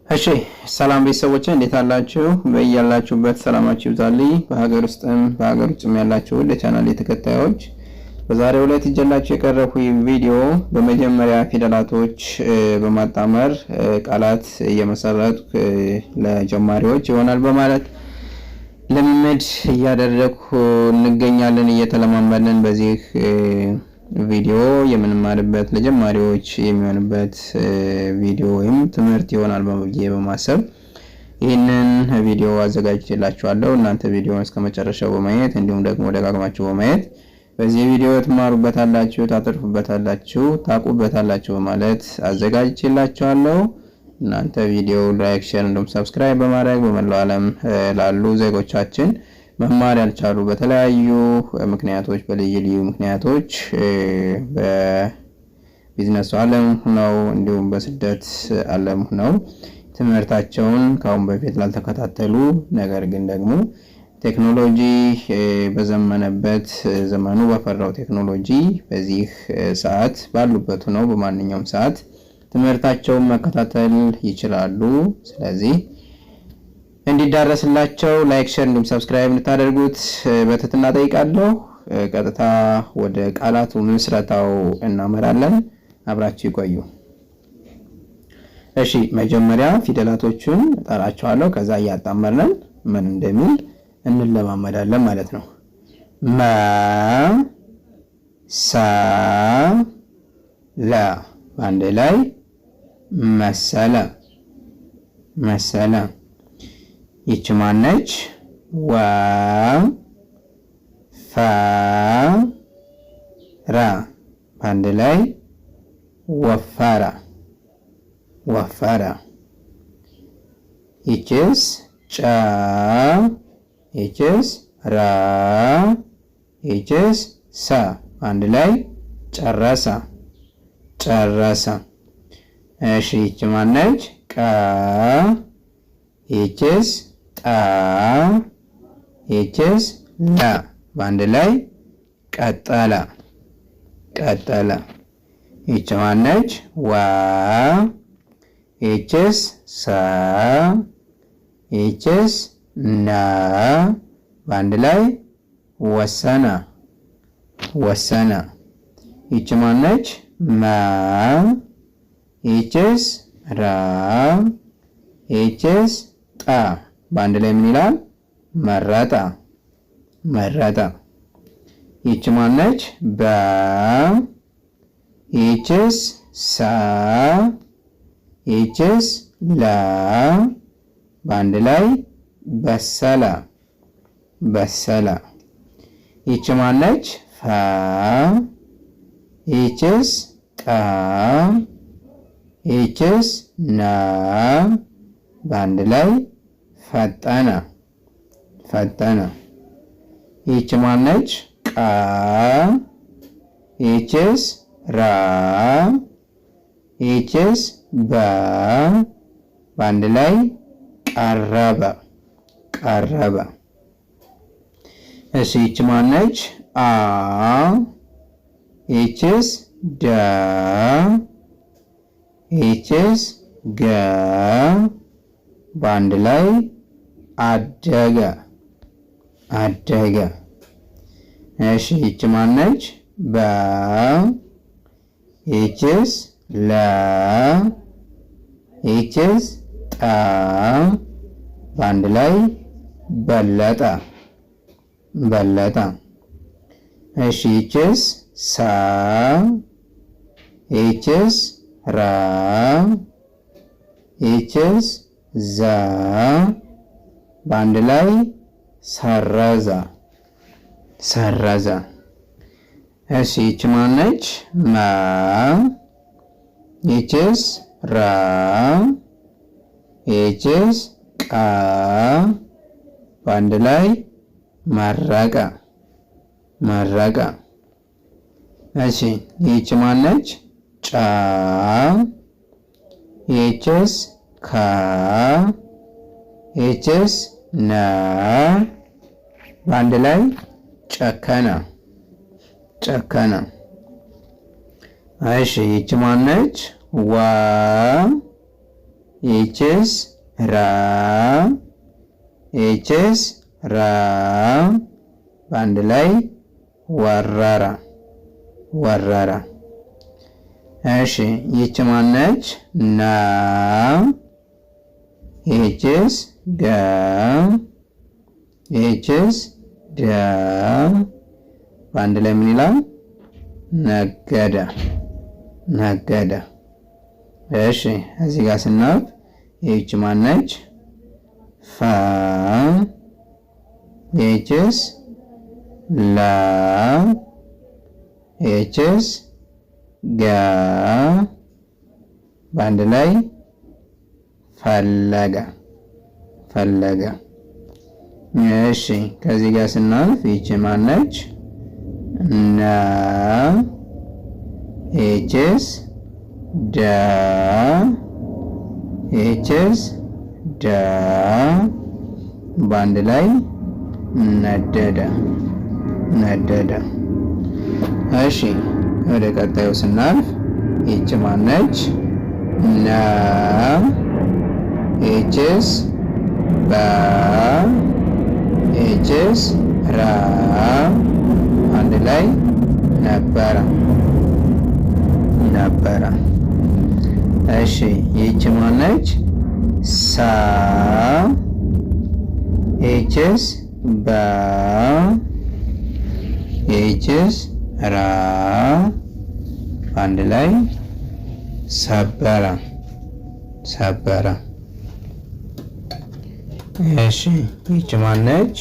እሺ ሰላም ቤተሰቦቼ እንዴት አላችሁ? በእያላችሁበት ሰላማችሁ ይብዛልኝ። በሀገር ውስጥም በሀገር ውጭም ያላችሁ ለቻናሌ ተከታዮች በዛሬው ዕለት ይዤላችሁ የቀረብኩ ቪዲዮ በመጀመሪያ ፊደላቶች በማጣመር ቃላት እየመሰረትኩ ለጀማሪዎች ይሆናል በማለት ልምምድ እያደረግኩ እንገኛለን። እየተለማመድን በዚህ ቪዲዮ የምንማርበት ለጀማሪዎች የሚሆንበት ቪዲዮ ወይም ትምህርት ይሆናል በማሰብ ይህንን ቪዲዮ አዘጋጅቼላችኋለሁ። እናንተ ቪዲዮውን እስከመጨረሻው በማየት እንዲሁም ደግሞ ደጋግማችሁ በማየት በዚህ ቪዲዮ ትማሩበታላችሁ፣ ታተርፉበታላችሁ፣ ታውቁበታላችሁ በማለት አዘጋጅቼላችኋለሁ። እናንተ ቪዲዮ ላይክ፣ ሼር እንዲሁም ሰብስክራይብ በማድረግ በመላው ዓለም ላሉ ዜጎቻችን መማር ያልቻሉ በተለያዩ ምክንያቶች በልዩ ልዩ ምክንያቶች በቢዝነስ ዓለም ሆነው እንዲሁም በስደት ዓለም ሆነው ትምህርታቸውን ካሁን በፊት ላልተከታተሉ ነገር ግን ደግሞ ቴክኖሎጂ በዘመነበት ዘመኑ በፈራው ቴክኖሎጂ በዚህ ሰዓት ባሉበት ሆነው በማንኛውም ሰዓት ትምህርታቸውን መከታተል ይችላሉ። ስለዚህ እንዲዳረስላቸው ላይክ፣ ሼር እንዲሁም ሰብስክራይብ እንድታደርጉት በትህትና ጠይቃለሁ። ቀጥታ ወደ ቃላቱ ምስረታው እናመራለን። አብራችሁ ይቆዩ። እሺ መጀመሪያ ፊደላቶቹን እጠራቸዋለሁ። ከዛ እያጣመርነን ምን እንደሚል እንለማመዳለን ማለት ነው። መ ሰ ለ አንድ ላይ መሰለ መሰለ። ይች ማነች? ወ ፈ ረ አንድ ላይ ወፈረ ወፈረ። ይችስ ጨ ይችስ ረ ይችስ ሰ አንድ ላይ ጨረሰ ጨረሰ። እሺ ይች ማነች? ቀ ይችስ ጠ ይችስ ለ በአንድ ላይ ቀጠለ ቀጠለ። ይች ማነች? ወ ይችስ ሰ ይችስ ነ በአንድ ላይ ወሰነ ወሰነ። ይች ማነች? መ ይችስ ረ ይችስ ጠ በአንድ ላይ ምን ይላል? መረጠ መረጠ። ይች ማነች? በ ይችስ ሰ ይችስ ለ በአንድ ላይ በሰለ በሰለ። ይች ማነች? ፈ ይችስ ጠ ይችስ ነ በአንድ ላይ ፈጠነ ፈጠነ። ይች ማነች? ቀ ይችስ ረ ይችስ በ በአንድ ላይ ቀረበ ቀረበ። እሺ ይች ማነች? አ ይችስ ደ ይችስ ገ በአንድ ላይ አደገ አደገ። እሺ ይች ማነች? በ ይችስ ለ ይችስ ጠ በአንድ ላይ በለጠ በለጠ። እሺ ይችስ ሰ ይችስ ረ ይችስ ዘ በአንድ ላይ ሰረዘ ሰረዘ። እሺ ይች ማነች? መ ይችስ ረ ይችስ ቀ በአንድ ላይ መረቀ መረቀ። እሺ ይች ማነች? ጨ ይችስ ከ ይችስ ነ በአንድ ላይ ጨከነ ጨከነ። እሺ ይች ማነች? ወ ይችስ ራ ይችስ ራ በአንድ ላይ ወረራ ወረራ። እሺ ይች ማነች? ና ይችስ ገ ይችስ ደ በአንድ ላይ ምን ይላል? ነገደ ነገደ። እሺ እዚህ ጋር ስናልፍ ይህች ማነች? ፈ ይህችስ ለ ይህችስ ገ በአንድ ላይ ፈለገ ፈለገ። እሺ ከዚህ ጋር ስናልፍ ይህች ማነች? ነ ይህችስ ደ ይህችስ ደ በአንድ ላይ ነደደ ነደደ። እሺ ወደ ቀጣዩ ስናልፍ ይህች ማነች? ነ ይህችስ በ ይህችስ ራ አንድ ላይ ነበረ ነበረ። እሺ ይህች ማነች? ሳ ይህችስ በ ይህችስ ራ አንድ ላይ ሰበረ ሰበረ። እሺ ይህች ማነች?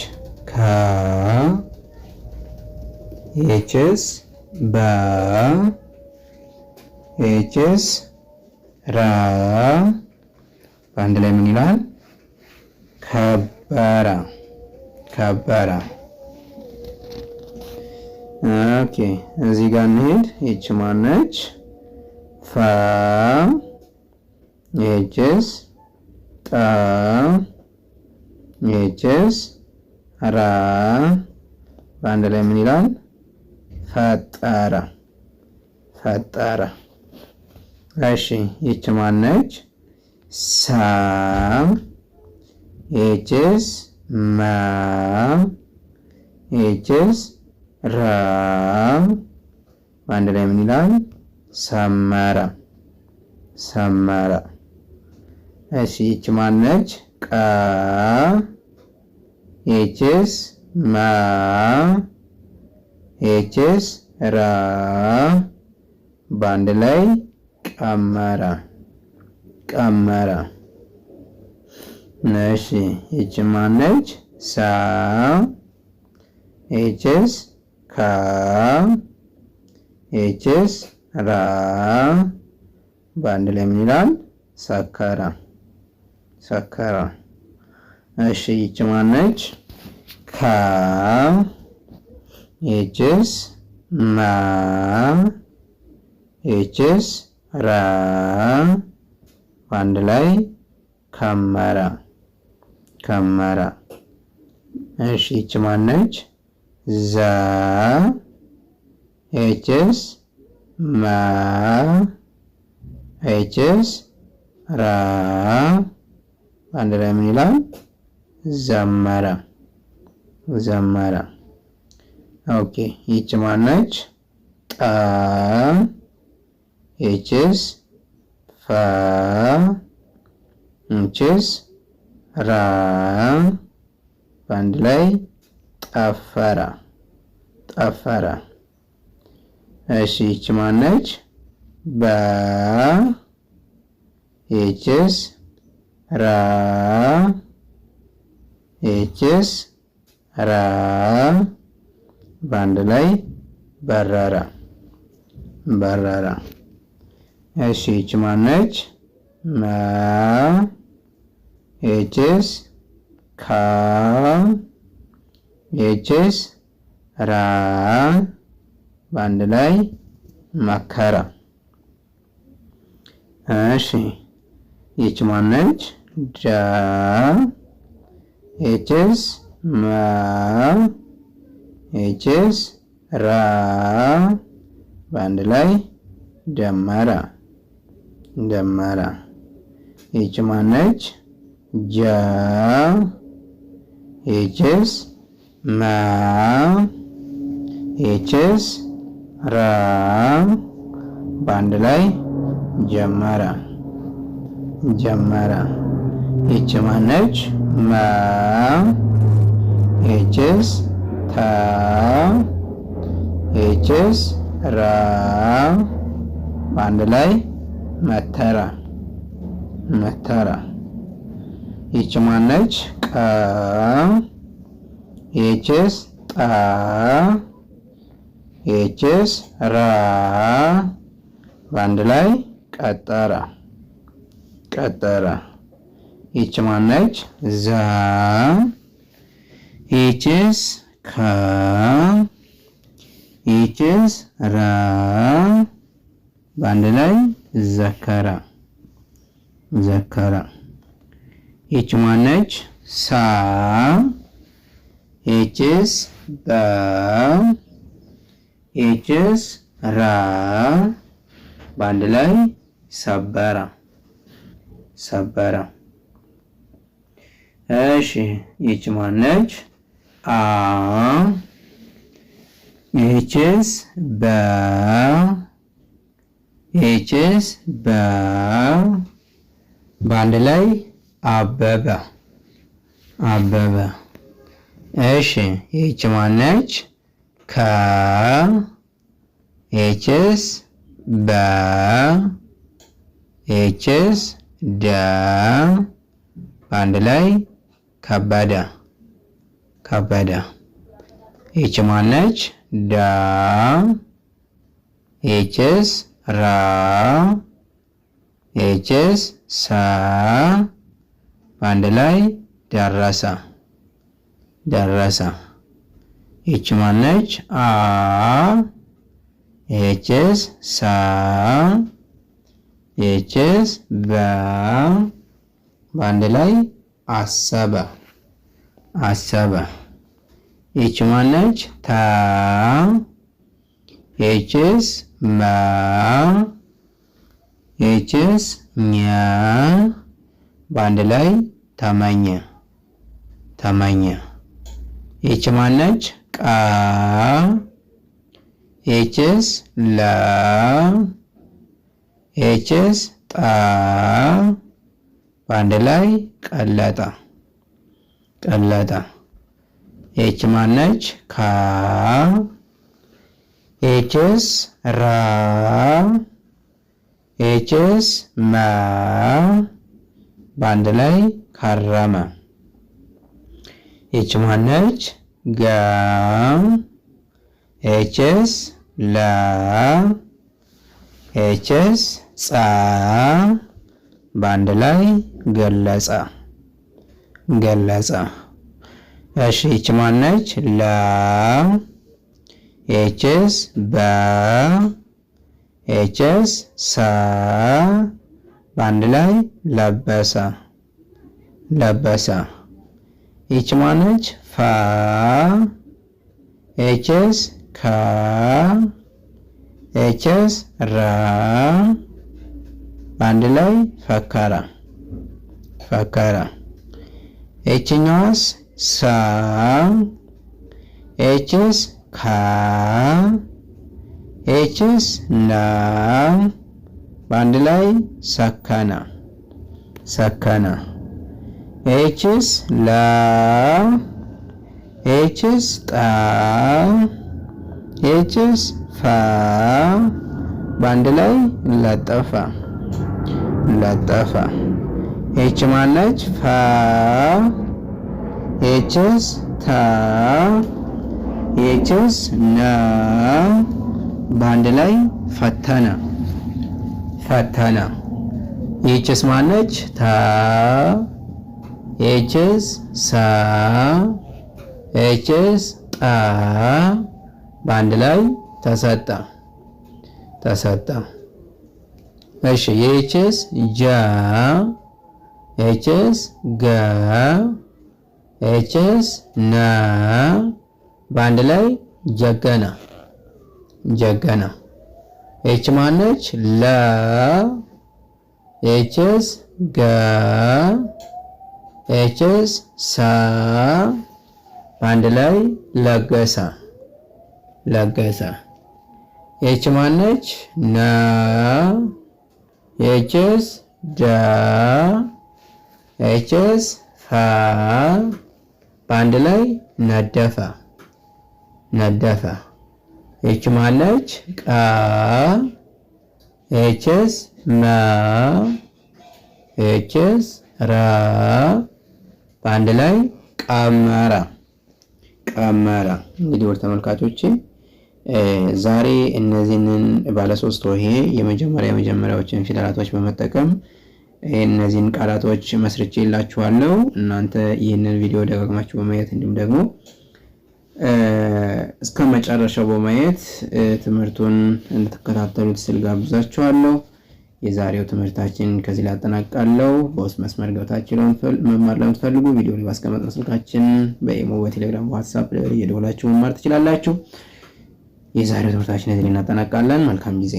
ከ ይህችስ በ ይህችስ ራ በአንድ ላይ ምን ይላል? ከበረ ከበረ። ኦኬ እዚህ ጋር እንሄድ። ይህች ማነች? ፈ ይህችስ ጠ ይህችስ ራ በአንድ ላይ ምን ይላል? ፈጠረ ፈጠረ። እሺ ይህች ማነች? ሳ ይህችስ መ ይህችስ ራ በአንድ ላይ ምን ይላል? ሰመረ ሰመረ። እሺ ይህች ማነች? ቀ ይህችስ መ ይህችስ ራ በአንድ ላይ ቀመረ ቀመረ። እሺ ይህች ማነች? ሳ ይህችስ ከ ይህችስ ራ በአንድ ላይ ምን ይላል? ሰከረ ሰከረ። እሺ ይህች ማነች? ከ ይህችስ መ ይህችስ ራ በአንድ ላይ ከመረ ከመረ። እሺ ይህች ማነች? ዘ ይህችስ መ ይህችስ ራ በአንድ ላይ ምን ይላል? ዘመረ ዘመረ። ኦኬ ይህች ማነች? ጠ ይህችስ ፈ ይህችስ ራ በአንድ ላይ ጠፈረ ጠፈረ። እሺ ይህች ማነች? በ ይህችስ ራ ይህችስ ራ በአንድ ላይ በረረ በረረ። እሺ ይህች ማነች? መ ይህችስ ካ ይህችስ ራ በአንድ ላይ መከረ። እሺ ይህች ማነች? ደ ይህችስ መ ይህችስ ራ በአንድ ላይ ደመረ ደመረ። ይች ማነች? ጀ ይችስ መ ይችስ ረ በአንድ ላይ ጀመረ ጀመረ። ይች ማነች? መ ይችስ ተ ይችስ ረ በአንድ ላይ መተረ መተረ። ይች ማነች? ቀ ይችስ ጠ ይችስ ረ በአንድ ላይ ቀጠረ ቀጠረ። ይች ማነች? ዘ ይችስ ከ ይችስ ረ በአንድ ላይ ዘከረ ዘከረ። ይች ማነች? ሳ ይችስ በ ይችስ ራ በአንድ ላይ ሰበረ ሰበረ። እሺ ይች ማነች? አ ይችስ በ ይችስ በ በአንድ ላይ አበበ አበበ። እሺ ይች ማነች? ከ ይችስ በ ይችስ ደ በአንድ ላይ ከበደ ከበደ። ይች ማነች? ዳ ይችስ ራ ይችስ ሳ በአንድ ላይ ደረሰ ደረሰ። ይች ማነች? አ ይችስ ሳ ይችስ በ በአንድ ላይ አሰበ አሰበ። ይች ማነች? ታ ይችስ መ ይችስ ኛ በአንድ ላይ ተመኘ ተመኘ። ይች ማነች? ቃ ይችስ ለ ይችስ ጣ በአንድ ላይ ቀለጠ ቀለጠ። ይች ማነች? ካ ይችስ ራ ይችስ መ በአንድ ላይ ከረመ። ይች ማነች? ገ ይችስ ለ ይችስ ጸ በአንድ ላይ ገለጸ ገለጸ። እሺ ይች ማነች? ለ ይችስ በ ይችስ ሰ በአንድ ላይ ለበሰ ለበሰ። ይች ማነች? ፋ ይችስ ከ ይችስ ረ በአንድ ላይ ፈከረ ፈከረ። ይችኛዋስ? ሳ ይችስ ካ ይችስ ና በአንድ ላይ ሰከነ ሰከነ። ይችስ ላ ይችስ ጣ ይችስ ፋ በአንድ ላይ ለጠፈ ለጠፈ። ይች ማነች? ፋ ይችስ ታ ይችስ ና በአንድ ላይ ፈተነ ፈተነ። ይችስ ማነች? ታ ይችስ ሳ ይችስ ጣ በአንድ ላይ ተሰጠ ተሰጠ። እሺ ይችስ ጃ ይችስ ገ ይችስ ነ በአንድ ላይ ጀገነ ጀገነ። ይች ማነች? ለ ይችስ ገ ኤችስ ሳ በአንድ ላይ ለገሰ ለገሰ። ኤች ማነች? ነ ኤችስ ደ ኤችስ ፈ በአንድ ላይ ነደፈ ነደፈ። ኤች ማነች? ቀ ኤችስ መ ኤችስ ረ በአንድ ላይ ቀመረ ቀመረ። እንግዲህ ወደ ተመልካቾቼ ዛሬ እነዚህንን ባለ 3 ሆሄ የመጀመሪያዎችን ፊደላቶች በመጠቀም እነዚህን ቃላቶች መስርቼላችኋለሁ። እናንተ ይህንን ቪዲዮ ደጋግማችሁ በማየት እንዲሁም ደግሞ እስከ መጨረሻው በማየት ትምህርቱን እንድትከታተሉት ስል ጋብዛችኋለሁ። የዛሬው ትምህርታችን ከዚህ ላይ አጠናቅቃለሁ። በውስጥ መስመር ገብታችሁ መማር ለምትፈልጉ ቪዲዮ ላይ ባስቀመጥነው ስልካችን በኢሞ፣ በቴሌግራም፣ በዋትስአፕ እየደወላችሁ መማር ትችላላችሁ። የዛሬው ትምህርታችን እዚህ ላይ እናጠናቅቃለን። መልካም ጊዜ